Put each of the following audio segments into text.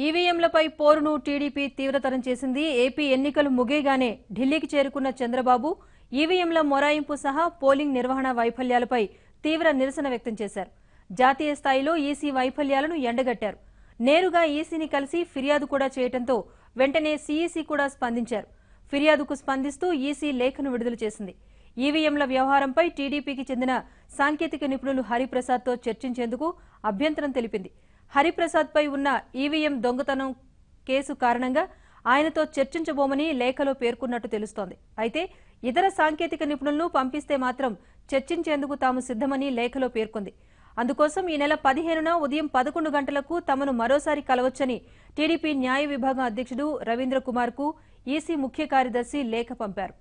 ఈవీఎంలపై పోరును TDP తీవ్రతరం చేసింది. AP ఎన్నికలు ముగియగానే ఢిల్లీకి చేరుకున్న చంద్రబాబు ఈవీఎంల మొరాయింపు సహా పోలింగ్ నిర్వహణ వైఫల్యాలపై తీవ్ర నిరసన వ్యక్తం చేశారు. జాతీయ స్థాయిలో ఈసీ వైఫల్యాలను ఎండగట్టారు. నేరుగా ఈసీని కలిసి ఫిర్యాదు కూడా చేయడంతో వెంటనే సీఈసీ కూడా స్పందించారు. ఫిర్యాదుకు స్పందిస్తూ ఈసీ లేఖను విడుదల చేసింది. ఈవీఎంల వ్యవహారంపై టీడీపీకి చెందిన సాంకేతిక నిపుణులు హరిప్రసాద్తో చర్చించేందుకు అభ్యంతరం తెలిపింది. హరిప్రసాద్పై ఉన్న ఈవీఎం దొంగతనం కేసు కారణంగా ఆయనతో చర్చించబోమని లేఖలో పేర్కొన్నట్టు తెలుస్తోంది. అయితే ఇతర సాంకేతిక నిపుణులను పంపిస్తే మాత్రం చర్చించేందుకు తాము సిద్ధమని లేఖలో పేర్కొంది. అందుకోసం ఈ నెల 15న ఉదయం 11 గంటలకు తమను మరోసారి కలవచ్చని టీడీపీ న్యాయ విభాగం అధ్యక్షుడు రవీంద్ర కుమార్ కు ఈసీ ముఖ్య కార్యదర్శి లేఖ పంపారు.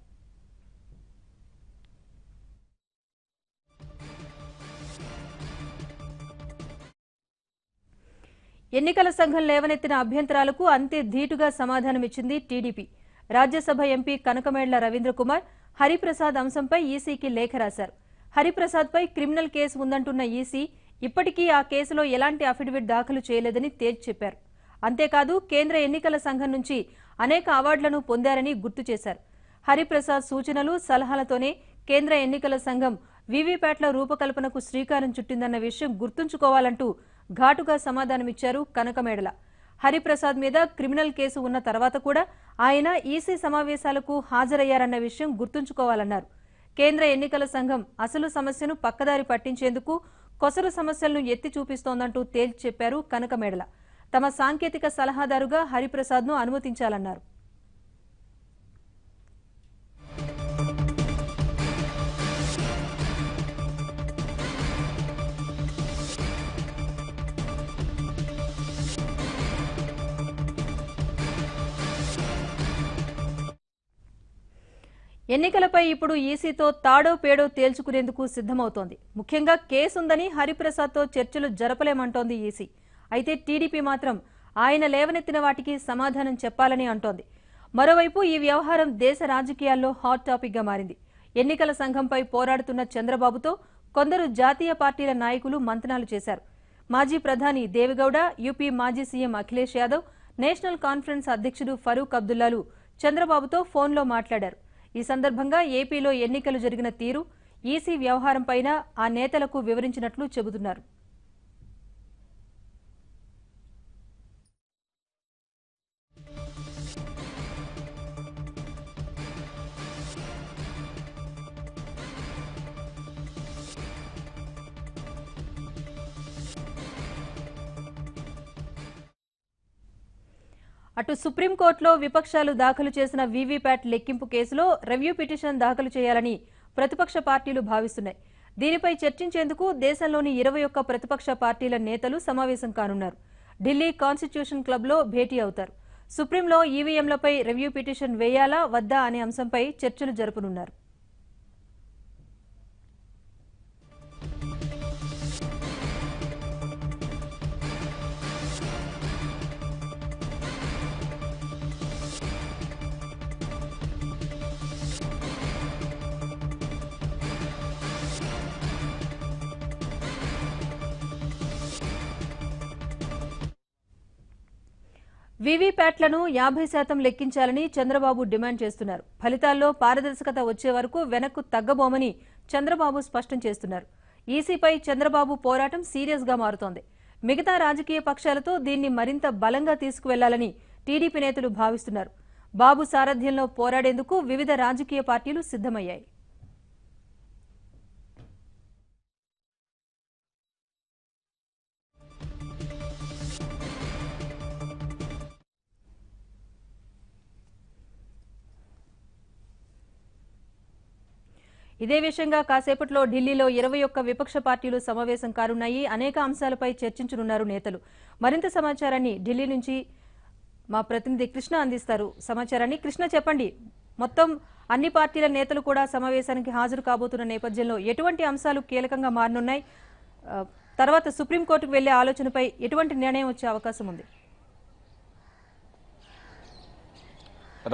ఎన్నికల సంఘం లేవనెత్తిన అభ్యంతరాలకు అంతే ధీటుగా సమాధానమిచ్చింది టీడీపీ. రాజ్యసభ ఎంపీ కనకమేళ్ల రవీంద్ర కుమార్ హరిప్రసాద్ అంశంపై ఈసీకి లేఖ రాశారు. హరిప్రసాద్పై క్రిమినల్ కేసు ఉందంటున్న ఈసీ ఇప్పటికీ ఆ కేసులో ఎలాంటి అఫిడవిట్ దాఖలు చేయలేదని తేల్చి చెప్పారు. అంతేకాదు కేంద్ర ఎన్నికల సంఘం నుంచి అనేక అవార్డులను పొందారని గుర్తు చేశారు. హరిప్రసాద్ సూచనలు సలహాలతోనే కేంద్ర ఎన్నికల సంఘం వీవీప్యాట్ల రూపకల్పనకు శ్రీకారం చుట్టిందన్న విషయం గుర్తుంచుకోవాలంటూ ఘాటుగా సమాధానమిచ్చారు కనకమేడల. హరిప్రసాద్ మీద క్రిమినల్ కేసు ఉన్న తర్వాత కూడా ఆయన ఈసీ సమావేశాలకు హాజరయ్యారన్న విషయం గుర్తుంచుకోవాలన్నారు. కేంద్ర ఎన్నికల సంఘం అసలు సమస్యను పక్కదారి పట్టించేందుకు కొసరు సమస్యలను ఎత్తి చూపిస్తోందంటూ తేల్చి చెప్పారు కనకమేడల. తమ సాంకేతిక సలహాదారుగా హరిప్రసాద్ను అనుమతించాలన్నారు. ఎన్నికలపై ఇప్పుడు ఈసీతో తాడో పేడో తేల్చుకునేందుకు సిద్ధమవుతోంది. ముఖ్యంగా కేసుందని హరిప్రసాద్తో చర్చలు జరపలేమంటోంది ఈసీ. అయితే టీడీపీ మాత్రం ఆయన లేవనెత్తిన వాటికి సమాధానం చెప్పాలని అంటోంది. మరోవైపు ఈ వ్యవహారం దేశ రాజకీయాల్లో హాట్ టాపిక్ గా మారింది. ఎన్నికల సంఘంపై పోరాడుతున్న చంద్రబాబుతో కొందరు జాతీయ పార్టీల నాయకులు మంతనాలు చేశారు. మాజీ ప్రధాని దేవెగౌడ, యూపీ మాజీ CM Akhilesh Yadav, national conference అధ్యక్షుడు ఫరూక్ అబ్దుల్లాలు చంద్రబాబుతో ఫోన్లో మాట్లాడారు. ఈ సందర్భంగా ఏపీలో ఎన్నికలు జరిగిన తీరు, ఈసీ వ్యవహారంపైన ఆ నేతలకు వివరించినట్లు చెబుతున్నారు. అటు సుప్రీంకోర్టులో విపక్షాలు దాఖలు చేసిన వీవీప్యాట్ లెక్కింపు కేసులో రివ్యూ పిటిషన్ దాఖలు చేయాలని ప్రతిపక్ష పార్టీలు భావిస్తున్నాయి. దీనిపై చర్చించేందుకు దేశంలోని 21 ప్రతిపక్ష పార్టీల నేతలు సమావేశం కానున్నారు. ఢిల్లీ కాన్స్టిట్యూషన్ క్లబ్లో భేటీ అవుతారు. సుప్రీంలో ఈవీఎంలపై రివ్యూ పిటిషన్ వేయాలా వద్దా అనే అంశంపై చర్చలు జరపనున్నారు. వీవీప్యాట్లను 50% లెక్కించాలని చంద్రబాబు డిమాండ్ చేస్తున్నారు. ఫలితాల్లో పారదర్శకత వచ్చే వరకు వెనక్కు తగ్గబోమని చంద్రబాబు స్పష్టం చేస్తున్నారు. ఈసీపై చంద్రబాబు పోరాటం సీరియస్ గా మారుతోంది. మిగతా రాజకీయ పక్షాలతో దీన్ని మరింత బలంగా తీసుకువెళ్లాలని టీడీపీ నేతలు భావిస్తున్నారు. బాబు సారథ్యంలో పోరాడేందుకు వివిధ రాజకీయ పార్టీలు సిద్ధమయ్యాయి. ఇదే విషయంగా కాసేపట్లో ఢిల్లీలో 21 విపక్ష పార్టీలు సమావేశం కానున్నాయి. అనేక అంశాలపై చర్చించనున్నారు నేతలు. మరింత సమాచారాన్ని ఢిల్లీ నుంచి మా ప్రతినిధి కృష్ణ అందిస్తారు. సమాచారాన్ని కృష్ణ చెప్పండి. మొత్తం అన్ని పార్టీల నేతలు కూడా సమావేశానికి హాజరు కాబోతున్న నేపథ్యంలో ఎటువంటి అంశాలు కీలకంగా మారనున్నాయి? తర్వాత సుప్రీంకోర్టుకు వెళ్లే ఆలోచనపై ఎటువంటి నిర్ణయం వచ్చే అవకాశం ఉంది?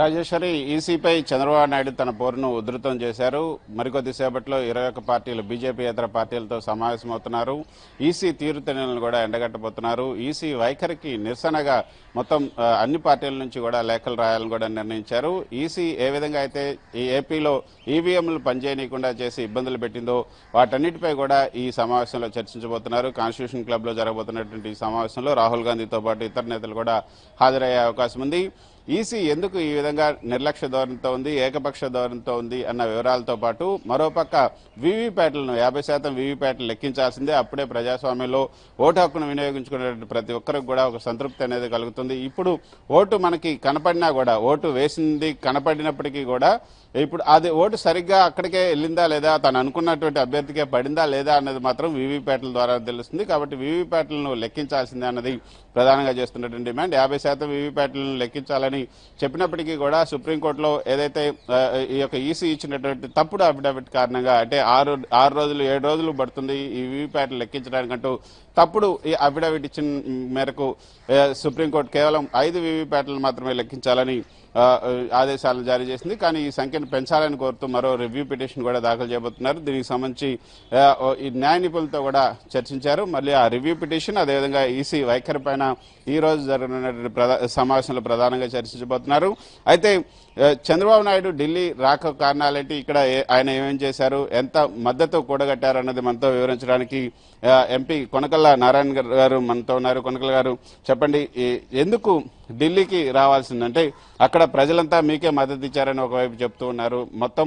రాజేశ్వరి, ఈసీపై చంద్రబాబు నాయుడు తన పోరును ఉధృతం చేశారు. మరికొద్దిసేపట్లో 21 పార్టీలు బీజేపీయేతర పార్టీలతో సమావేశమవుతున్నారు. ఈసీ తీరుతెన్నులను కూడా ఎండగట్టబోతున్నారు. ఈసీ వైఖరికి నిరసనగా మొత్తం అన్ని పార్టీల నుంచి కూడా లేఖలు రాయాలని కూడా నిర్ణయించారు. ఈసీ ఏ విధంగా అయితే ఈ ఏపీలో ఈవీఎంలు పనిచేయనీయకుండా చేసి ఇబ్బందులు పెట్టిందో వాటన్నిటిపై కూడా ఈ సమావేశంలో చర్చించబోతున్నారు. కాన్స్టిట్యూషన్ క్లబ్ లో జరగబోతున్నటువంటి ఈ సమావేశంలో రాహుల్ గాంధీతో పాటు ఇతర నేతలు కూడా హాజరయ్యే అవకాశం ఉంది. ఈసీ ఎందుకు ఈ విధంగా నిర్లక్ష్య ధోరణితో ఉంది, ఏకపక్ష ధోరణితో ఉంది అన్న వివరాలతో పాటు మరోపక్క వీవీప్యాట్లను 50% వీవీప్యాట్లు లెక్కించాల్సిందే. అప్పుడే ప్రజాస్వామ్యంలో ఓటు హక్కును వినియోగించుకునే ప్రతి ఒక్కరికి కూడా ఒక సంతృప్తి అనేది కలుగుతుంది. ఇప్పుడు ఓటు మనకి కనపడినా కూడా, ఓటు వేసింది కనపడినప్పటికీ కూడా ఇప్పుడు అది ఓటు సరిగ్గా అక్కడికే వెళ్ళిందా లేదా, తను అనుకున్నటువంటి అభ్యర్థికే పడిందా లేదా అన్నది మాత్రం వీవీప్యాట్ల ద్వారా తెలుస్తుంది. కాబట్టి వీవీప్యాట్లను లెక్కించాల్సిందే అన్నది ప్రధానంగా చేస్తున్నటువంటి డిమాండ్. 50% వీవీప్యాట్లను లెక్కించాలని చెప్పినప్పటికీ కూడా సుప్రీంకోర్టులో ఏదైతే ఈ యొక్క ఈసీ ఇచ్చినటువంటి తప్పుడు అఫిడవిట్ కారణంగా, అంటే 6 రోజులు 7 రోజులు పడుతుంది ఈ వీవీప్యాట్లు లెక్కించడానికంటూ తప్పుడు ఈ అఫిడవిట్ ఇచ్చిన మేరకు సుప్రీంకోర్టు కేవలం 5 వీవీప్యాట్లను మాత్రమే లెక్కించాలని ఆదేశాలను జారీ చేసింది. కానీ ఈ సంఖ్యను పెంచాలని కోరుతూ మరో రివ్యూ పిటిషన్ కూడా దాఖలు చేయబోతున్నారు. దీనికి సంబంధించి ఈ న్యాయ నిపుణులతో కూడా చర్చించారు. మళ్ళీ ఆ రివ్యూ పిటిషన్, అదేవిధంగా ఈసీ వైఖరి పైన ఈ రోజు జరగనున్నటువంటి సమావేశంలో ప్రధానంగా చర్చించబోతున్నారు. అయితే చంద్రబాబు నాయుడు ఢిల్లీ రాక కారణాలేంటి, ఇక్కడ ఆయన ఏమేం చేశారు, ఎంత మద్దతు కూడగట్టారు అన్నది మనతో వివరించడానికి ఎంపీ కొనకళ్ళ నారాయణ గారు మనతో ఉన్నారు. కొనకళ్ళ గారు, చెప్పండి, ఎందుకు ఢిల్లీకి రావాల్సిందంటే అక్కడ ప్రజలంతా మీకే మద్దతు ఇచ్చారని ఒకవైపు చెప్తూ ఉన్నారు, మొత్తం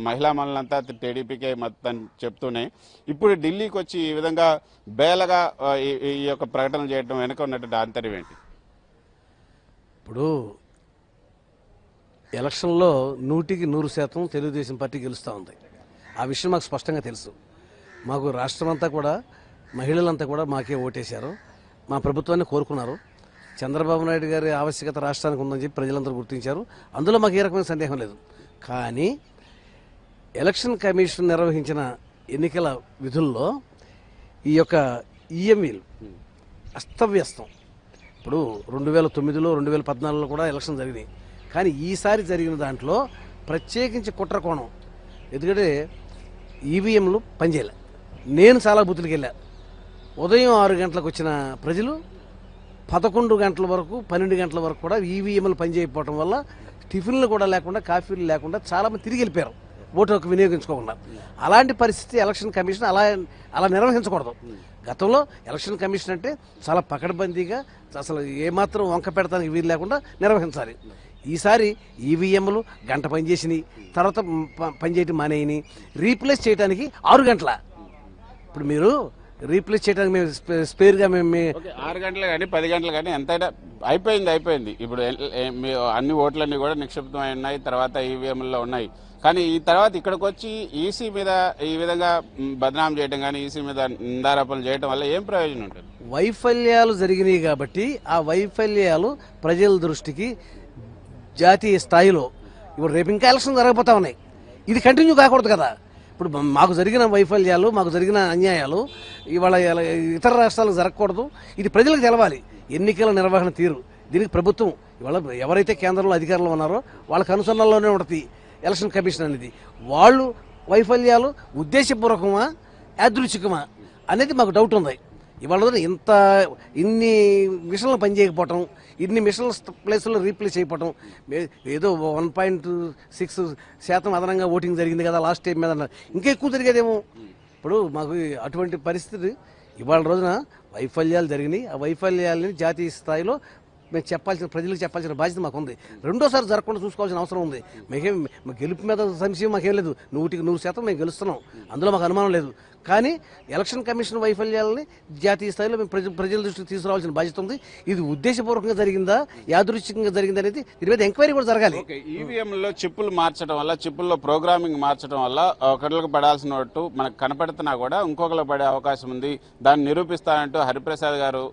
మహిళా మనులంతా టీడీపీకే మద్దతు అని చెప్తూనే ఇప్పుడు ఢిల్లీకి వచ్చి ఈ విధంగా బేలగా ఈ యొక్క ప్రకటన చేయడం వెనుక ఉన్నటువంటి ఆంతర్యం ఏంటి? ఇప్పుడు ఎలక్షన్లో 100% తెలుగుదేశం పార్టీ గెలుస్తూ ఉంది. ఆ విషయం మాకు స్పష్టంగా తెలుసు. మాకు రాష్ట్రం అంతా కూడా, మహిళలంతా కూడా మాకే ఓటేశారు, మా ప్రభుత్వాన్ని కోరుకున్నారు. చంద్రబాబు నాయుడు గారి ఆవశ్యకత రాష్ట్రానికి ఉందని చెప్పి ప్రజలందరూ గుర్తించారు. అందులో మాకు ఏ రకమైన సందేహం లేదు. కానీ ఎలక్షన్ కమిషన్ నిర్వహించిన ఎన్నికల విధుల్లో ఈ యొక్క ఈఎంఈలు అస్తవ్యస్తం. ఇప్పుడు 2009లో 2014లో కూడా ఎలక్షన్ జరిగినాయి. కానీ ఈసారి జరిగిన దాంట్లో ప్రత్యేకించి కుట్ర కోణం. ఎందుకంటే ఈవీఎంలు పనిచేయలే. నేను చాలా బూతులకు వెళ్ళా. ఉదయం 6 గంటలకు వచ్చిన ప్రజలు 11 గంటల వరకు 12 గంటల వరకు కూడా ఈవీఎంలు పనిచేయకపోవడం వల్ల టిఫిన్లు కూడా లేకుండా, కాఫీలు లేకుండా చాలామంది తిరిగి వెళ్ళిపోయారు ఓటు హక్కు వినియోగించుకోకుండా. అలాంటి పరిస్థితి ఎలక్షన్ కమిషన్ అలా నిర్వహించకూడదు. గతంలో ఎలక్షన్ కమిషన్ అంటే చాలా పకడ్బందీగా, అసలు ఏమాత్రం వంక పెడతానికి వీలు లేకుండా నిర్వహించాలి. ఈసారి ఈవీఎంలు గంట పనిచేసినాయి, తర్వాత పనిచేయటం మానేయని, రీప్లేస్ చేయడానికి 6 గంటల. ఇప్పుడు మీరు రీప్లేస్ చేయడానికి మేము స్పేర్గా 6 గంటలు కానీ 10 గంటలు కానీ ఎంతైనా అయిపోయింది. ఇప్పుడు అన్ని ఓట్లన్నీ కూడా నిక్షిప్తమై ఉన్నాయి, తర్వాత ఈవీఎంలో ఉన్నాయి. కానీ ఈ తర్వాత ఇక్కడికి వచ్చి ఈసీ మీద ఈ విధంగా బదనాం చేయడం కానీ, ఈసీ మీద నిందారోపణలు చేయడం వల్ల ఏం ప్రయోజనం ఉంటుంది? వైఫల్యాలు జరిగినాయి కాబట్టి ఆ వైఫల్యాలు ప్రజల దృష్టికి జాతీయ స్థాయిలో, ఇప్పుడు రేపు ఇంకా ఎలక్షన్ జరగబోతా ఉన్నాయి, ఇది కంటిన్యూ కాకూడదు కదా. ఇప్పుడు మాకు జరిగిన వైఫల్యాలు, మాకు జరిగిన అన్యాయాలు ఇవాళ ఇతర రాష్ట్రాలకు జరగకూడదు. ఇది ప్రజలకు తెలవాలి. ఎన్నికల నిర్వహణ తీరు, దీనికి ప్రభుత్వం ఇవాళ ఎవరైతే కేంద్రంలో అధికారంలో ఉన్నారో వాళ్ళకి అనుసరణలోనే ఉంటుంది ఎలక్షన్ కమిషన్ అనేది. వాళ్ళు వైఫల్యాలు ఉద్దేశపూర్వకమా యాదృచ్ఛికమా అనేది మాకు డౌట్ ఉంది. ఇవాళ ఇన్ని మిషన్లు పనిచేయకపోవటం, ఇన్ని మిషన్ల ప్లేస్లో రీప్లేస్ అయిపోవటం, ఏదో 1.6% అదనంగా ఓటింగ్ జరిగింది కదా లాస్ట్ టైం మీద, ఇంకా ఎక్కువ జరిగేదేమో. ఇప్పుడు మాకు అటువంటి పరిస్థితి ఇవాళ రోజున వైఫల్యాలు జరిగినాయి. ఆ వైఫల్యాలని జాతీయ స్థాయిలో మేము ప్రజలకు చెప్పాల్సిన బాధ్యత మాకు ఉంది. రెండోసారి జరగకుండా చూసుకోవాల్సిన అవసరం ఉంది. గెలుపు మీద సంశయం మాకేం లేదు. 100% మేము గెలుస్తున్నాం, అందులో మాకు అనుమానం లేదు. కానీ ఎలక్షన్ కమిషన్ వైఫల్యాలని జాతీయ స్థాయిలో మేము ప్రజల దృష్టికి తీసుకురావాల్సిన బాధ్యత ఉంది. ఇది ఉద్దేశపూర్వకంగా జరిగిందా, యాదృచ్ఛికంగా జరిగిందా అనేది దీని మీద ఎంక్వైరీ కూడా జరగాలి. ఈవీఎంలో చిప్పులు మార్చడం వల్ల, చిప్పుల్లో ప్రోగ్రామింగ్ మార్చడం వల్ల ఒకరికి పడాల్సిన ఓటు మనకు కనపడుతున్నా కూడా ఇంకొకరికి పడే అవకాశం ఉంది. దాన్ని నిరూపిస్తానంటూ హరిప్రసాద్ గారు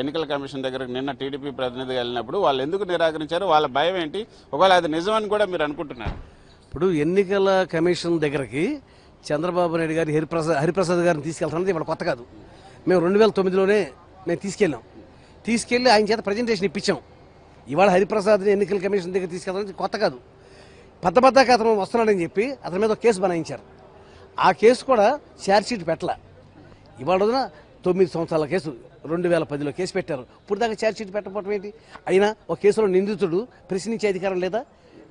ఎన్నికల కమిషన్ దగ్గరకు నిన్న టీడీపీ ప్రతినిధిగా వెళ్ళినప్పుడు వాళ్ళు ఎందుకు నిరాకరించారు, వాళ్ళ భయం ఏంటి, ఒకవేళ అది నిజమని కూడా మీరు అనుకుంటున్నారు? ఇప్పుడు ఎన్నికల కమిషన్ దగ్గరికి చంద్రబాబు నాయుడు గారు హరిప్రసాద్ గారిని తీసుకెళ్తున్నది ఇవాళ కొత్త కాదు. మేము 2009లోనే తీసుకెళ్ళి ఆయన చేత ప్రజెంటేషన్ ఇప్పించాం. ఇవాళ హరిప్రసాద్ని ఎన్నికల కమిషన్ దగ్గర తీసుకెళ్ళడం కొత్త కాదు. పెద్దగా అతను వస్తున్నాడని చెప్పి అతని మీద ఒక కేసు బనాయించారు. ఆ కేసు కూడా ఛార్జ్షీట్ పెట్టలే. ఇవాళ రోజున 9 సంవత్సరాల కేసు 2010లో కేసు పెట్టారు. ఇప్పుడు దాకా ఛార్జ్షీట్ పెట్టకపోవడం ఏంటి? అయినా ఒక కేసులో నిందితుడు ప్రశ్నించే అధికారం లేదా?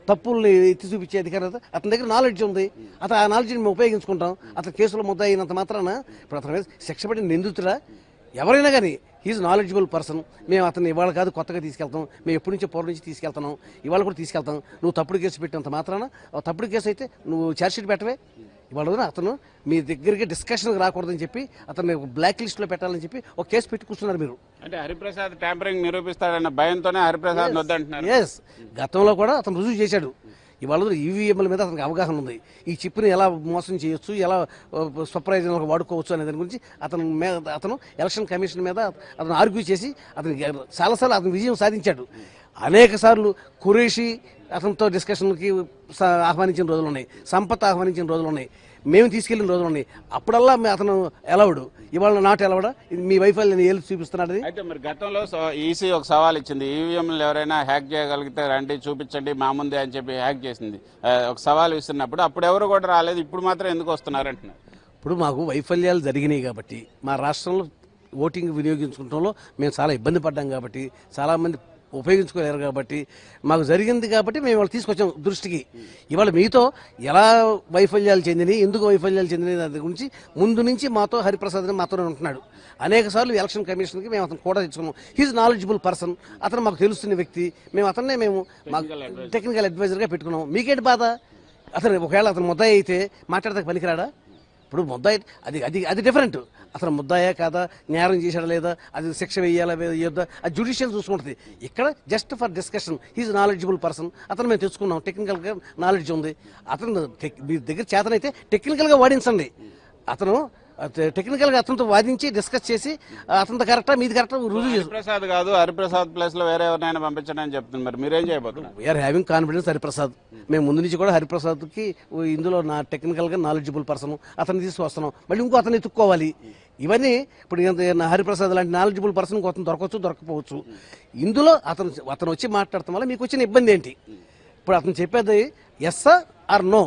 తప్పుల్ని ఎత్తి చూపించే అధికారం లేదా? అతని దగ్గర నాలెడ్జ్ ఉంది. అతను ఆ నాలెడ్జ్ని మేము ఉపయోగించుకుంటాం. అతను కేసులో ముద్ద అయినంత మాత్రాన ఇప్పుడు అతని మీద శిక్ష పడిన నిందితుడా ఎవరైనా కానీ హీజ్ నాలెడ్జబుల్ పర్సన్. మేము అతన్ని ఇవాళ కాదు కొత్తగా తీసుకెళ్తాం, మేము ఎప్పటి నుంచో పూర్వం నుంచి తీసుకెళ్తున్నాం, ఇవాళ కూడా తీసుకెళ్తాం. నువ్వు తప్పుడు కేసు పెట్టినంత మాత్రాన తప్పుడు కేసు అయితే నువ్వు ఛార్జ్షీట్ పెట్టవే. ఇవాళ అతను మీ దగ్గరికి డిస్కషన్కి రాకూడదని చెప్పి అతన్ని బ్లాక్ లిస్ట్లో పెట్టాలని చెప్పి ఒక కేసు పెట్టి కూర్చున్నారు మీరు. అంటే హరిప్రసాద్ ట్యాంపరింగ్ నిరూపిస్తాడన్న భయంతోనే హరిప్రసాద్ వద్దంటున్నారు. ఎస్, గతంలో కూడా అతను రుజువు చేశాడు. ఇవాళ ఈవీఎంల మీద అతనికి అవగాహన ఉంది. ఈ చిప్ని ఎలా మోసం చేయొచ్చు, ఎలా స్వప్రయోజనాలకు వాడుకోవచ్చు అనే దాని గురించి అతను ఎలక్షన్ కమిషన్ మీద అతను ఆర్గ్యూ చేసి అతను చాలాసార్లు అతను విజయం సాధించాడు. అనేక సార్లు ఖురేషి అతనితో డిస్కషన్కి ఆహ్వానించిన రోజులు ఉన్నాయి, సంపత్ ఆహ్వానించిన రోజులు ఉన్నాయి, మేము తీసుకెళ్లిన రోజులు ఉన్నాయి. అప్పుడల్లా అతను ఎలవడు, ఇవాళ నాట్ ఎలవడా? మీ వైఫల్యాన్ని ఏళ్ళు చూపిస్తున్నాడు. అయితే మరి గతంలో ఈసీ ఒక సవాల్ ఇచ్చింది, ఈవీఎంలు ఎవరైనా హ్యాక్ చేయగలిగితే రండి చూపించండి మా ముందే అని చెప్పి హ్యాక్ చేసింది. ఒక సవాల్ ఇస్తున్నప్పుడు అప్పుడు ఎవరు కూడా రాలేదు, ఇప్పుడు మాత్రం ఎందుకు వస్తున్నారు అంటున్నారు. ఇప్పుడు మాకు వైఫల్యాలు జరిగినాయి కాబట్టి మా రాష్ట్రంలో ఓటింగ్ వినియోగించుకోవడంలో మేము చాలా ఇబ్బంది పడ్డాం కాబట్టి, చాలామంది ఉపయోగించుకోలేరు కాబట్టి, మాకు జరిగింది కాబట్టి మేము వాళ్ళు తీసుకొచ్చాం దృష్టికి. ఇవాళ మీతో ఎలా వైఫల్యాలు చెందినాయి, ఎందుకు వైఫల్యాలు చెందినాయి దాని గురించి ముందు నుంచి మాతో హరిప్రసాద్ మాతోనే ఉంటున్నాడు. అనేక సార్లు ఎలక్షన్ కమిషన్కి మేము అతను కూడా తెచ్చుకున్నాం. హీజ్ నాలెడ్జబుల్ పర్సన్, అతను మాకు తెలుస్తున్న వ్యక్తి. మేము అతన్నే మాకు టెక్నికల్ అడ్వైజర్గా పెట్టుకున్నాం. మీకేంటి బాధ? అతను ఒకవేళ అతను ముద్దాయి అయితే మాట్లాడదానికి పనికిరాడా? ఇప్పుడు ముద్దాయి అది డిఫరెంట్. అతను ముద్దాయా కాదా, నేరం చేశాడా లేదా, అది శిక్ష వేయాలా వేయొద్దా, అది జ్యుడిషియల్ చూసుకుంటుంది. ఇక్కడ just for discussion he's knowledgeable person. అతను మేము తెచ్చుకున్నాం, టెక్నికల్గా నాలెడ్జ్ ఉంది. అతను మీ దగ్గర చేతనైతే టెక్నికల్గా వాదించండి. అతను టెక్నికల్గా అతనితో వాదించి డిస్కస్ చేసి అతనితో కరెక్టా మీది కరెక్టా రుజువు చేసి. హరిప్రసాద్ కాదు, హరిప్రసాద్ ప్లేస్ లో వేరే ఎవరినైనా పంపించండి అని చెప్తున్నారు. మరి మీరేం చేయబోతున్నారు? We are having confidence Hariprasad. మేము ముందు నుంచి కూడా హరిప్రసాద్కి ఇందులో నా టెక్నికల్గా నాలెడ్జబుల్ పర్సన్ అతన్ని తీసుకొస్తున్నాం. మళ్ళీ ఇంకో అతను ఎత్తుక్కోవాలి. ఇవన్నీ ఇప్పుడు హరిప్రసాద్ లాంటి నాలెడ్జబుల్ పర్సన్ ఇంకొక దొరకవచ్చు, దొరకపోవచ్చు. ఇందులో అతను వచ్చి మాట్లాడటం వల్ల మీకు వచ్చిన ఇబ్బంది ఏంటి? ఇప్పుడు అతను చెప్పేది ఎస్ ఆర్ నో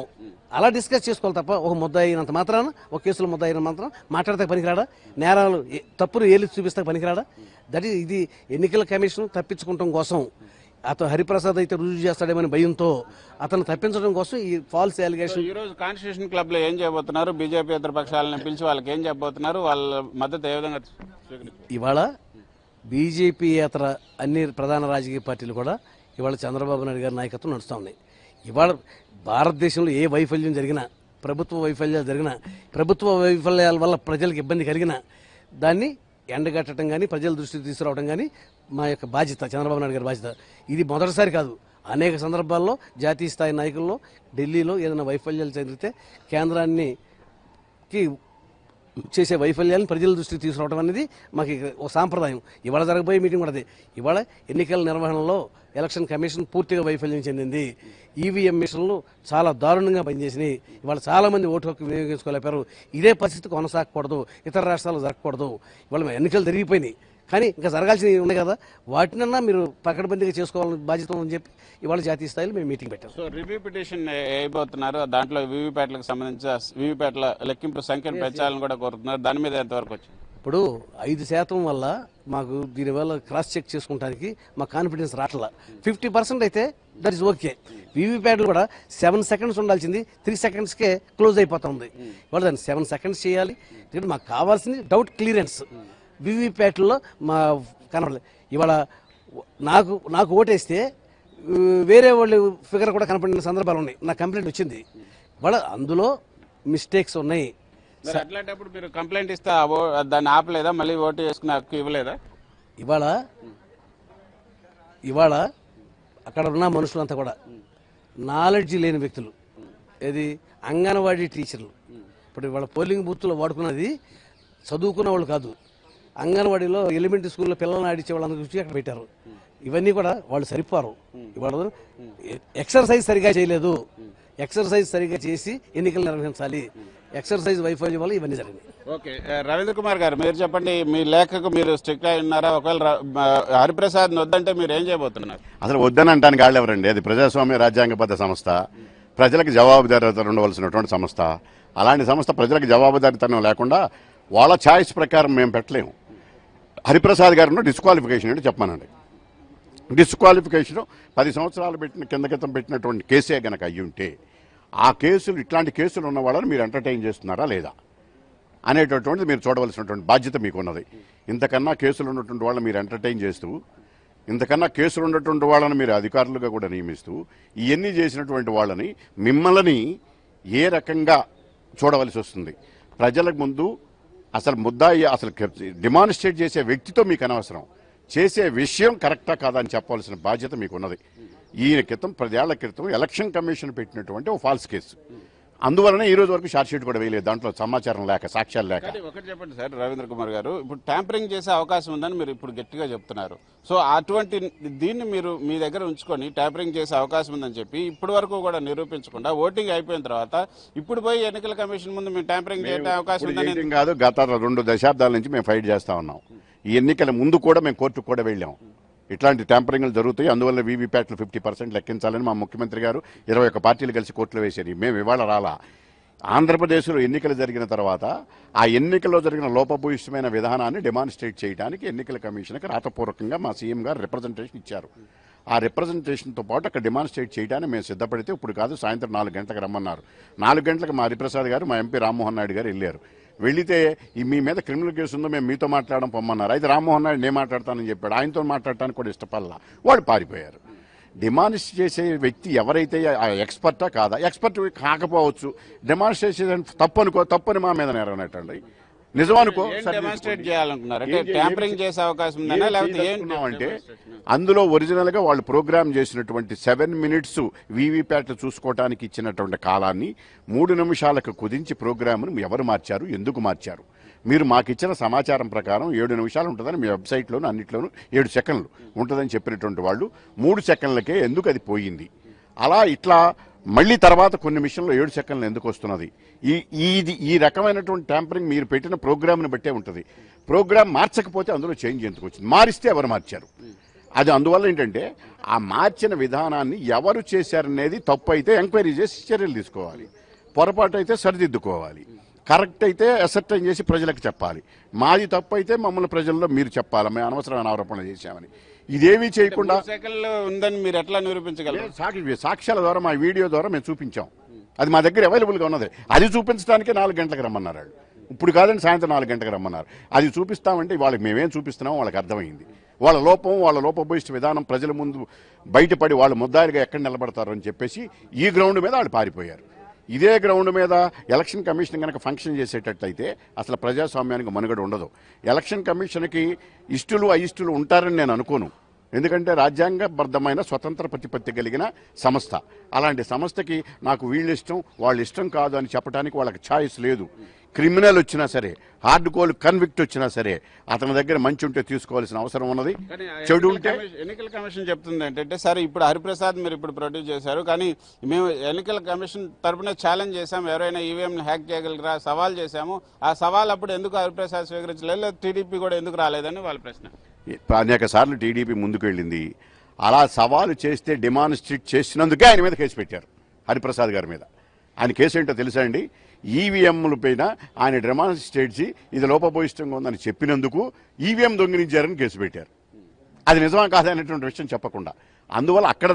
అలా డిస్కస్ చేసుకోవాలి తప్ప ఒక ముద్ద అయినంత మాత్రాన, ఒక కేసులో ముద్ద అయిన మాత్రం మాట్లాడితే పనికిరాడా? నేరాలు తప్పులు ఏలి చూపిస్తే పనికిరాడా? ఇది ఎన్నికల కమిషన్ తప్పించుకోవడం కోసం అతను హరిప్రసాద్ అయితే రుజువు చేస్తాడేమని భయంతో అతను తప్పించడం కోసం ఈ ఫాల్స్ అలిగేషన్. ఈ రోజు కాన్స్టిట్యూషన్ క్లబ్ లో ఏం చేయబోతున్నారు? బీజేపీ ఇతర పక్షాలను పిలిచి వాళ్ళకి ఏం చెప్పబోతున్నారు? వాళ్ళ మద్దతు ఏ విధంగా? ఇవాళ బీజేపీ ఇతర అన్ని ప్రధాన రాజకీయ పార్టీలు కూడా ఇవాళ చంద్రబాబు నాయుడు గారి నాయకత్వం నడుస్తూ ఉన్నాయి. ఇవాళ భారతదేశంలో ఏ వైఫల్యం జరిగినా, ప్రభుత్వ వైఫల్యాలు జరిగినా, ప్రభుత్వ వైఫల్యాల వల్ల ప్రజలకు ఇబ్బంది కలిగినా దాన్ని ఎండగట్టడం కానీ, ప్రజల దృష్టికి తీసుకురావడం కానీ మా యొక్క బాధ్యత, చంద్రబాబు నాయుడు గారి బాధ్యత. ఇది మొదటిసారి కాదు, అనేక సందర్భాల్లో జాతీయ స్థాయి నాయకుల్లో ఢిల్లీలో ఏదైనా వైఫల్యాలు జరిగితే కేంద్రాన్ని చేసే వైఫల్యాలను ప్రజల దృష్టికి తీసుకురావడం అనేది మాకు ఒక సాంప్రదాయం. ఇవాళ జరగబోయే మీటింగ్ కూడా అదే. ఇవాళ ఎన్నికల నిర్వహణలో ఎలక్షన్ కమిషన్ పూర్తిగా వైఫల్యం చెందింది. ఈవీఎం మిషన్లు చాలా దారుణంగా పనిచేసినాయి. ఇవాళ చాలామంది ఓటు హక్కు వినియోగించుకోలేపారు. ఇదే పరిస్థితి కొనసాగకూడదు, ఇతర రాష్ట్రాలు జరగకూడదు. ఇవాళ ఎన్నికలు జరిగిపోయినాయి కానీ ఇంకా జరగాల్సినవి ఉన్నాయి కదా, వాటినన్నా మీరు పకడ్బందీగా చేసుకోవాలని బాధ్యత ఉందని చెప్పి ఇవాళ జాతీయ స్థాయిలో మేము మీటింగ్ పెట్టాం. సో రివ్యూ పిటిషన్ అయిపోతున్నారు, దాంట్లో వీవీప్యాట్లకు సంబంధించి వీవీప్యాట్ల లెక్కింపు సంఖ్యను పెంచాలని కూడా కోరుతున్నారు. దాని మీద ఎంతవరకు వచ్చింది? ఇప్పుడు 5% వల్ల మాకు దీనివల్ల క్రాస్ చెక్ చేసుకోవడానికి మా కాన్ఫిడెన్స్ రావట్లా. 50% అయితే దట్ ఈస్ ఓకే. వీవీప్యాట్లు కూడా 7 seconds ఉండాల్సింది 3 secondsకే క్లోజ్ అయిపోతుంది. ఇవాళ దాన్ని 7 seconds చేయాలి. మాకు కావాల్సింది డౌట్ క్లియరెన్స్. వీవీప్యాట్లో మా కనపడలేదు. ఇవాళ నాకు ఓటేస్తే వేరే వాళ్ళు ఫిగర్ కూడా కనపడిన సందర్భాలు ఉన్నాయి. నాకు కంప్లైంట్ వచ్చింది. ఇవాళ అందులో మిస్టేక్స్ ఉన్నాయి. అట్లాంటప్పుడు మీరు కంప్లైంట్ ఇస్తే దాన్ని ఆపలేదా? మళ్ళీ ఓటు వేసుకునే హక్కు ఇవ్వలేదా? ఇవాళ అక్కడ ఉన్న మనుషులంతా కూడా నాలెడ్జ్ లేని వ్యక్తులు. ఏది అంగన్వాడీ టీచర్లు. ఇప్పుడు ఇవాళ పోలింగ్ బూత్లో వాడుకున్నది చదువుకున్న వాళ్ళు కాదు, అంగన్వాడీలో ఎలిమెంటరీ స్కూల్లో పిల్లల్ని ఆడించే వాళ్ళందరూ చూసి అక్కడ పెట్టారు. ఇవన్నీ కూడా వాళ్ళు సరిపోరు. ఇవాళ ఎక్సర్సైజ్ సరిగా చేయలేదు. ఎక్సర్సైజ్ సరిగా చేసి ఎన్నికలు నిర్వహించాలి. ఎక్సర్సైజ్ వైఫల్యం వల్ల ఇవన్నీ జరిగినాయి. ఓకే, రవీంద్ర కుమార్ గారు మీరు చెప్పండి, మీ లేఖకు మీరు స్ట్రిక్ట్ అయి ఉన్నారా? ఒకవేళ హరిప్రసాద్ వద్దంటే మీరు ఏం చేయబోతున్నారు? అసలు వద్దని అంటానికి వాళ్ళు ఎవరండి? అది ప్రజాస్వామ్య రాజ్యాంగబద్ధ సంస్థ, ప్రజలకు జవాబుదారీతనం ఉండవలసినటువంటి సంస్థ. అలాంటి సంస్థ ప్రజలకు జవాబుదారీతనం లేకుండా వాళ్ళ ఛాయిస్ ప్రకారం మేము పెట్టలేము. హరిప్రసాద్ గారిలో డిస్క్వాలిఫికేషన్ అంటే చెప్పానండి. డిస్క్వాలిఫికేషన్ 10 సంవత్సరాలు క్రితం పెట్టినటువంటి కేసే గనక అయ్యి ఉంటే ఆ కేసులు, ఇట్లాంటి కేసులు ఉన్న వాళ్ళని మీరు ఎంటర్టైన్ చేస్తున్నారా లేదా అనేటటువంటిది మీరు చూడవలసినటువంటి బాధ్యత మీకు ఉన్నది. ఇంతకన్నా కేసులు ఉన్నటువంటి వాళ్ళని మీరు ఎంటర్టైన్ చేస్తూ, ఇంతకన్నా కేసులు ఉన్నటువంటి వాళ్ళని మీరు అధికారులుగా కూడా నియమిస్తూ, ఇవన్నీ చేసినటువంటి వాళ్ళని మిమ్మల్ని ఏ రకంగా చూడవలసి వస్తుంది? ప్రజలకు ముందు అసలు ముద్దాయి, అసలు డిమాన్స్ట్రేట్ చేసే వ్యక్తితో మీకు అనవసరం, చేసే విషయం కరెక్టా కాదా అని చెప్పవలసిన బాధ్యత మీకున్నది. ఈయన క్రితం 10 ఏళ్ల క్రితం ఎలక్షన్ కమిషన్ పెట్టినటువంటి ఒక ఫాల్స్ కేసు, అందువలన ఈ రోజు వరకు షార్ట్ షీట్ కూడా వేయలేదు, దాంట్లో సమాచారం లేక, సాక్ష్యాలు లేక. ఒకటి చెప్పండి సార్ రవీంద్ర కుమార్ గారు, ఇప్పుడు ట్యాంపరింగ్ చేసే అవకాశం ఉందని మీరు ఇప్పుడు గట్టిగా చెప్తున్నారు. సో అటువంటి దీన్ని మీరు మీ దగ్గర ఉంచుకొని ట్యాంపరింగ్ చేసే అవకాశం ఉందని చెప్పి ఇప్పటి వరకు కూడా నిరూపించకుండా ఓటింగ్ అయిపోయిన తర్వాత ఇప్పుడు పోయి ఎన్నికల కమిషన్ ముందు మీరు ట్యాంపరింగ్ చేసే అవకాశం ఉందని కాదు, గత 2 దశాబ్దాల నుంచి మేము ఫైట్ చేస్తా ఉన్నాం. ఈ ఎన్నికల ముందు కూడా మేము కోర్టుకు కూడా వెళ్ళాం. ఇట్లాంటి ట్యాంపరింగ్లు జరుగుతాయి, అందువల్ల వీవీప్యాట్లు 50% లెక్కించాలని మా ముఖ్యమంత్రి గారు 21 పార్టీలు కలిసి కోర్టులో వేశారు. మేము ఇవాళ రాలా. ఆంధ్రప్రదేశ్లో ఎన్నికలు జరిగిన తర్వాత ఆ ఎన్నికల్లో జరిగిన లోపభూయిష్టమైన విధానాన్ని డెమాన్స్ట్రేట్ చేయడానికి ఎన్నికల కమిషన్కి రాతపూర్వకంగా మా సీఎం గారు రిప్రజెంటేషన్ ఇచ్చారు. ఆ రిప్రజెంటేషన్తో పాటు అక్కడ డెమాన్స్ట్రేట్ చేయడానికి మేము సిద్ధపడితే ఇప్పుడు కాదు, సాయంత్రం 4 గంటలకు రమ్మన్నారు. 4 గంటలకు మా హరిప్రసాద్ గారు, మా ఎంపీ రామ్మోహన్ నాయుడు గారు వెళ్ళారు. వెళితే మీ మీద క్రిమినల్ కేసు ఉందో, మేము మీతో మాట్లాడడం పొమ్మన్నారు. అయితే రామ్మోహన్ నాయుడు నేను మాట్లాడతానని చెప్పాడు. ఆయనతో మాట్లాడటానికి కూడా ఇష్టపడలా, వాళ్ళు పారిపోయారు. డెమాన్స్ట్రేట్ చేసే వ్యక్తి ఎవరైతే ఎక్స్పర్టా కాదా? ఎక్స్పర్ట్ కాకపోవచ్చు, డెమాన్స్ట్రేట్ చేసే తప్పని మా మీద నేరనట్టండి. నిజమనుకో, డెమాన్స్ట్రేట్ చేయాలనుకున్నారు అంటే ట్యాంపరింగ్ చేసే అవకాశం ఉందనా లేకపోతే అంటే అందులో ఒరిజినల్ గా వాళ్ళు ప్రోగ్రామ్ చేసినటువంటి 7 మినిట్స్ వీవీప్యాట్ చూసుకోవడానికి ఇచ్చినటువంటి కాలాన్ని 3 నిమిషాలకు కుదించి ప్రోగ్రామ్ను ఎవరు మార్చారు, ఎందుకు మార్చారు? మీరు మాకు ఇచ్చిన సమాచారం ప్రకారం 7 నిమిషాలు ఉంటుందని మీ వెబ్సైట్లోనూ అన్నింటిలోనూ 7 సెకండ్లు ఉంటుందని చెప్పినటువంటి వాళ్ళు 3 సెకండ్లకే ఎందుకు అది పోయింది? అలా ఇట్లా మళ్ళీ తర్వాత కొన్ని నిమిషంలో 7 సెకండ్లు ఎందుకు వస్తున్నది? ఈ రకమైనటువంటి ట్యాంపరింగ్ మీరు పెట్టిన ప్రోగ్రామ్ని బట్టే ఉంటుంది. ప్రోగ్రామ్ మార్చకపోతే అందులో చేంజ్ ఎందుకు వచ్చింది? మారిస్తే ఎవరు మార్చారు? అది అందువల్ల ఏంటంటే ఆ మార్చిన విధానాన్ని ఎవరు చేశారనేది తప్పు అయితే ఎంక్వైరీ చేసి చర్యలు తీసుకోవాలి, పొరపాటు అయితే సరిదిద్దుకోవాలి, కరెక్ట్ అయితే అసర్టైన్ చేసి ప్రజలకు చెప్పాలి. మాది తప్పు అయితే మమ్మల్ని ప్రజల్లో మీరు చెప్పాలి, మేము అనవసరమైన ఆరోపణలు చేశామని. ఇదేమీ చేయకుండా ఉందని మీరు ఎట్లా నిరూపించగలరు? సాక్ష్యాల ద్వారా, మా వీడియో ద్వారా మేము చూపించాం. అది మా దగ్గర అవైలబుల్గా ఉన్నది. అది చూపించడానికే 4 గంటలకు రమ్మన్నారు వాళ్ళు. ఇప్పుడు కాదండి, సాయంత్రం 4 గంటలకు రమ్మన్నారు. అది చూపిస్తామంటే వాళ్ళకి మేమేం చూపిస్తున్నామో వాళ్ళకి అర్థమైంది. వాళ్ళ లోపభూయిష్ట విధానం ప్రజల ముందు బయటపడి వాళ్ళు ముద్దాయిలుగా ఎక్కడ నిలబడతారు అని చెప్పేసి ఈ గ్రౌండ్ మీద వాళ్ళు పారిపోయారు. ఇదే గ్రౌండ్ మీద ఎలక్షన్ కమిషన్ కనుక ఫంక్షన్ చేసేటట్లయితే అసలు ప్రజాస్వామ్యానికి మనుగడ ఉండదు. ఎలక్షన్ కమిషన్కి ఇష్టులు అయిష్టులు ఉంటారని నేను అనుకోను. ఎందుకంటే రాజ్యాంగబద్ధమైన స్వతంత్ర ప్రతిపత్తి కలిగిన సంస్థ. అలాంటి సంస్థకి నాకు వీళ్ళు ఇష్టం వాళ్ళు ఇష్టం కాదు అని చెప్పడానికి వాళ్ళకి ఛాయిస్ లేదు. క్రిమినల్ వచ్చినా సరే, హార్డ్ కోల్ కన్విక్ట్ వచ్చినా సరే అతని దగ్గర మంచి ఉంటే తీసుకోవాల్సిన అవసరం ఉన్నది, చెడు ఉంటే. ఎన్నికల కమిషన్ చెప్తుంది ఏంటంటే, సరే ఇప్పుడు హరిప్రసాద్ మీరు ఇప్పుడు ప్రొడ్యూస్ చేశారు, కానీ మేము ఎన్నికల కమిషన్ తరఫున ఛాలెంజ్ చేశాం, ఎవరైనా ఈవీఎంని హ్యాక్ చేయగలరా సవాల్ చేశాము. ఆ సవాల్ అప్పుడు ఎందుకు హరిప్రసాద్ స్వీకరించలేదు, టీడీపీ కూడా ఎందుకు రాలేదని వాళ్ళ ప్రశ్న. అనేక సార్లు టీడీపీ ముందుకు వెళ్ళింది. అలా సవాలు చేస్తే డెమాన్స్ట్రేట్ చేసినందుకే ఆయన మీద కేసు పెట్టారు, హరిప్రసాద్ గారి మీద. ఆయన కేసు ఏంటో తెలుసా అండి? ఈవీఎంల పైన ఆయన డెమాన్స్ట్రేట్ చేసి ఇది లోపభూయిష్టంగా ఉందని చెప్పినందుకు ఈవీఎం దొంగిలించారని కేసు పెట్టారు. అది నిజమా కాదా అనేటువంటి విషయం చెప్పకుండా. అందువల్ల అక్కడ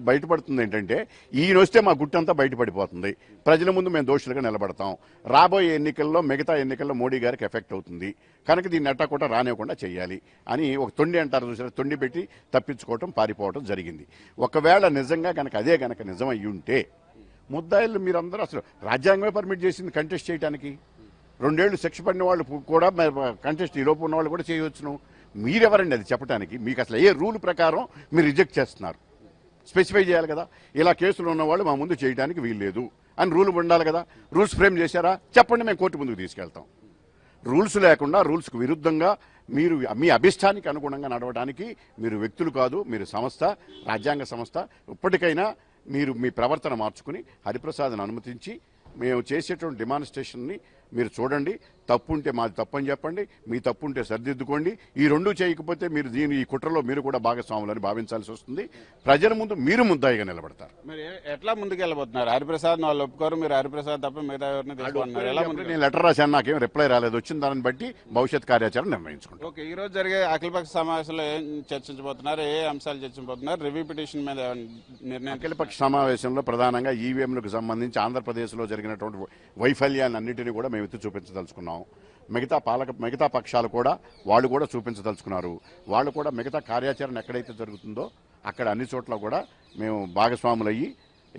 బయటపడుతుంది ఏంటంటే, ఈయన వస్తే మా గుట్టంతా బయటపడిపోతుంది, ప్రజల ముందు మేము దోషులుగా నిలబడతాం, రాబోయే ఎన్నికల్లో మిగతా ఎన్నికల్లో మోడీ గారికి ఎఫెక్ట్ అవుతుంది, కనుక దీన్ని ఎట్టా కూడా రానివ్వకుండా చేయాలి అని ఒక తొండి అంటారు చూసారు, తొండి పెట్టి తప్పించుకోవటం, పారిపోవటం జరిగింది. ఒకవేళ నిజంగా కనుక అదే కనుక నిజం అయ్యి ఉంటే ముద్దాయిలు మీరందరూ అసలు రాజ్యాంగమే పర్మిట్ చేసింది కంటెస్ట్ చేయడానికి. 2 ఏళ్లు శిక్ష పడిన వాళ్ళు కూడా కంటెస్ట్, ఈ లోపు ఉన్న వాళ్ళు కూడా చేయవచ్చును. మీరెవరండి అది చెప్పడానికి? మీకు అసలు ఏ రూల్ ప్రకారం మీరు రిజెక్ట్ చేస్తున్నారు? స్పెసిఫై చేయాలి కదా. ఇలా కేసులు ఉన్నవాళ్ళు మా ముందు చేయడానికి వీల్లేదు అని రూల్ ఉండాలి కదా. రూల్స్ ఫ్రేమ్ చేశారా? చెప్పండి, మేము కోర్టు ముందుకు తీసుకెళ్తాం. రూల్స్ లేకుండా, రూల్స్కు విరుద్ధంగా మీరు మీ అభిష్టానికి అనుగుణంగా నడవడానికి మీరు వ్యక్తులు కాదు, మీరు సంస్థ, రాజ్యాంగ సంస్థ. ఇప్పటికైనా మీరు మీ ప్రవర్తన మార్చుకుని హరిప్రసాద్ను అనుమతించి మేము చేసేటువంటి డిమాన్స్ట్రేషన్ని మీరు చూడండి, తప్పు ఉంటే మాది తప్పని చెప్పండి, మీ తప్పు ఉంటే సరిదిద్దుకోండి. ఈ రెండూ చేయకపోతే మీరు ఈ కుట్రలో మీరు కూడా భాగస్వాములని భావించాల్సి వస్తుంది. ప్రజల ముందు మీరు ముద్దాయిగా నిలబడతారు. మీరు ఎట్లా ముందుకు వెళ్ళబోతున్నారు? హరిప్రసాద్ వాళ్ళు ఒప్పుకోరు, మీరు హరిప్రసాద్ తప్ప మిగతా ఎవరిని తీసుకుంటున్నారు? ఎలా ముందుకు? నేను లెటర్ రాశాను, నాకేం రిప్లై రాలేదు. వచ్చిన దాన్ని బట్టి భవిష్యత్ కార్యాచరణ నిర్ణయించుకుంటాం. ఓకే, ఈ రోజు జరిగే అఖిలపక్ష సమావేశంలో ఏం చర్చించబోతున్నారు? ఏ అంశాలు చర్చించబోతున్నారు? రివ్యూ పిటిషన్ మీద నిర్ణయం? అఖిలపక్ష సమావేశంలో ప్రధానంగా ఈవీఎంలకు సంబంధించి ఆంధ్రప్రదేశ్లో జరిగినటువంటి వైఫల్యాన్ని అన్నింటినీ కూడా మేము ఎత్తి చూపించదలుచుకున్నాం. మిగతా పక్షాలు కూడా వాళ్ళు కూడా చూపించదలుచుకున్నారు. వాళ్ళు కూడా మిగతా కార్యాచరణ ఎక్కడైతే జరుగుతుందో అక్కడ అన్ని చోట్ల కూడా మేము భాగస్వాములయ్యి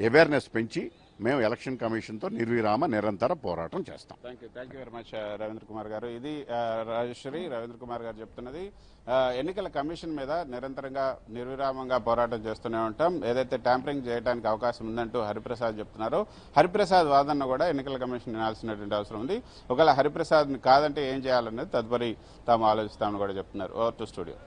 అవేర్నెస్ పెంచి మేము ఎలక్షన్ కమిషన్తో నిర్విరామ నిరంతర పోరాటం చేస్తాం. Thank you very much Ravindra Kumar గారు. ఇది రాజేశ్వరి రవీంద్ర కుమార్ గారు చెప్తున్నది. ఎన్నికల కమిషన్ మీద నిరంతరంగా నిర్విరామంగా పోరాటం చేస్తూనే ఉంటాం. ఏదైతే ట్యాంపరింగ్ చేయడానికి అవకాశం ఉందంటూ హరిప్రసాద్ చెప్తున్నారో, హరిప్రసాద్ వాదన కూడా ఎన్నికల కమిషన్ వినాల్సినటువంటి అవసరం ఉంది. ఒకవేళ హరిప్రసాద్ కాదంటే ఏం చేయాలనేది తదుపరి తాము ఆలోచిస్తామని కూడా చెప్తున్నారు. Over to studio.